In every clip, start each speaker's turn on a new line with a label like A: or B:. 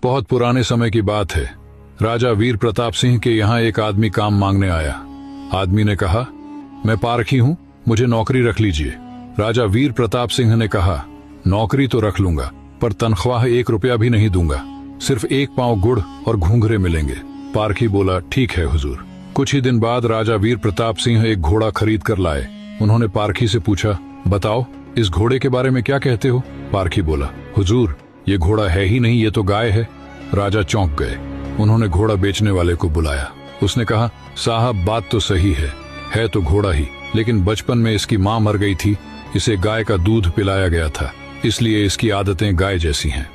A: बहुत पुराने समय की बात है। राजा वीर प्रताप सिंह के यहाँ एक आदमी काम मांगने आया। आदमी ने कहा, मैं पारखी हूँ, मुझे नौकरी रख लीजिए। राजा वीर प्रताप सिंह ने कहा, नौकरी तो रख लूंगा, पर तनख्वाह 1 रुपया भी नहीं दूंगा। सिर्फ 1 पांव गुड़ और घूंघरे मिलेंगे। पारखी बोला, ठीक है हुजूर। कुछ ही दिन बाद राजा वीर प्रताप सिंह एक घोड़ा खरीद कर लाए। उन्होंने पारखी से पूछा, बताओ इस घोड़े के बारे में क्या कहते हो? पारखी बोला, हुजूर ये घोड़ा है ही नहीं, ये तो गाय है। राजा चौंक गए। उन्होंने घोड़ा बेचने वाले को बुलाया। उसने कहा, साहब बात तो सही है तो घोड़ा ही, लेकिन बचपन में इसकी माँ मर गई थी, इसे गाय का दूध पिलाया गया था, इसलिए इसकी आदतें गाय जैसी हैं।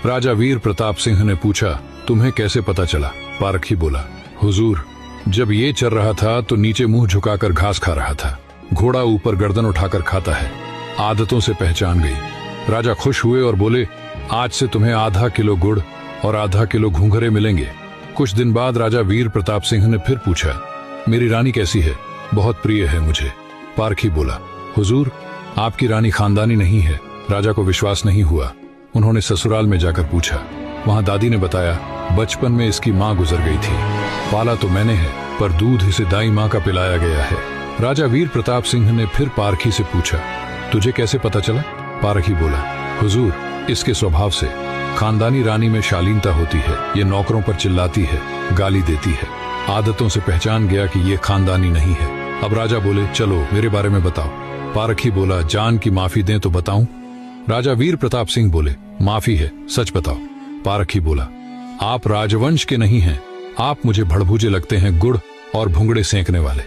A: राजा वीर प्रताप सिंह ने पूछा, तुम्हें कैसे पता चला? पारखी बोला, हुजूर जब ये चल रहा था तो नीचे मुंह झुकाकर घास खा रहा था, घोड़ा ऊपर गर्दन उठाकर खाता है, आदतों से पहचान गई। राजा खुश हुए और बोले, आज से तुम्हें आधा किलो गुड़ और आधा किलो घूंघरे मिलेंगे। कुछ दिन बाद राजा वीर प्रताप सिंह ने फिर पूछा, मेरी रानी कैसी है? बहुत प्रिय है मुझे। पारखी बोला, हुजूर आपकी रानी खानदानी नहीं है। राजा को विश्वास नहीं हुआ। उन्होंने ससुराल में जाकर पूछा। वहां दादी ने बताया, बचपन में इसकी माँ गुजर गई थी, पाला तो मैंने है, पर दूध इसे दाई माँ का पिलाया गया है। राजा वीर प्रताप सिंह ने फिर पारखी से पूछा, तुझे कैसे पता चला? पारखी बोला, हुजूर इसके स्वभाव से। खानदानी रानी में शालीनता होती है, ये नौकरों पर चिल्लाती है, गाली देती है, आदतों से पहचान गया कि ये खानदानी नहीं है। अब राजा बोले, चलो मेरे बारे में बताओ। पारखी बोला, जान की माफी दें तो बताऊं? राजा वीर प्रताप सिंह बोले, माफी है, सच बताओ। पारखी बोला, आप राजवंश के नहीं हैं, आप मुझे भड़भूजे लगते हैं, गुड़ और भुंगड़े सेंकने वाले।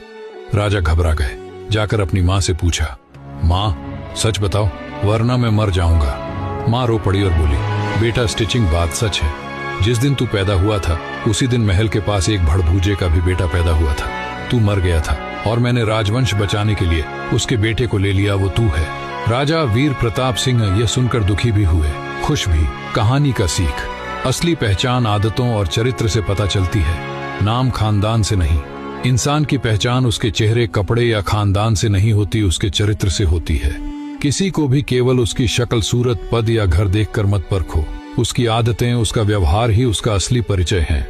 A: राजा घबरा गए। जाकर अपनी माँ से पूछा, माँ सच बताओ वरना मैं मर जाऊंगा। माँ रो पड़ी और बोली, बेटा स्टिचिंग बात सच है, जिस दिन तू पैदा हुआ था उसी दिन महल के पास एक भड़भूजे का भी बेटा पैदा हुआ था। तू मर गया था और मैंने राजवंश बचाने के लिए उसके बेटे को ले लिया, वो तू है। राजा वीर प्रताप सिंह यह सुनकर दुखी भी हुए, खुश भी। कहानी का सीख, असली पहचान आदतों और चरित्र से पता चलती है, नाम खानदान से नहीं। इंसान की पहचान उसके चेहरे, कपड़े या खानदान से नहीं होती, उसके चरित्र से होती है। किसी को भी केवल उसकी शक्ल, सूरत, पद या घर देखकर मत परखो, उसकी आदतें, उसका व्यवहार ही उसका असली परिचय है।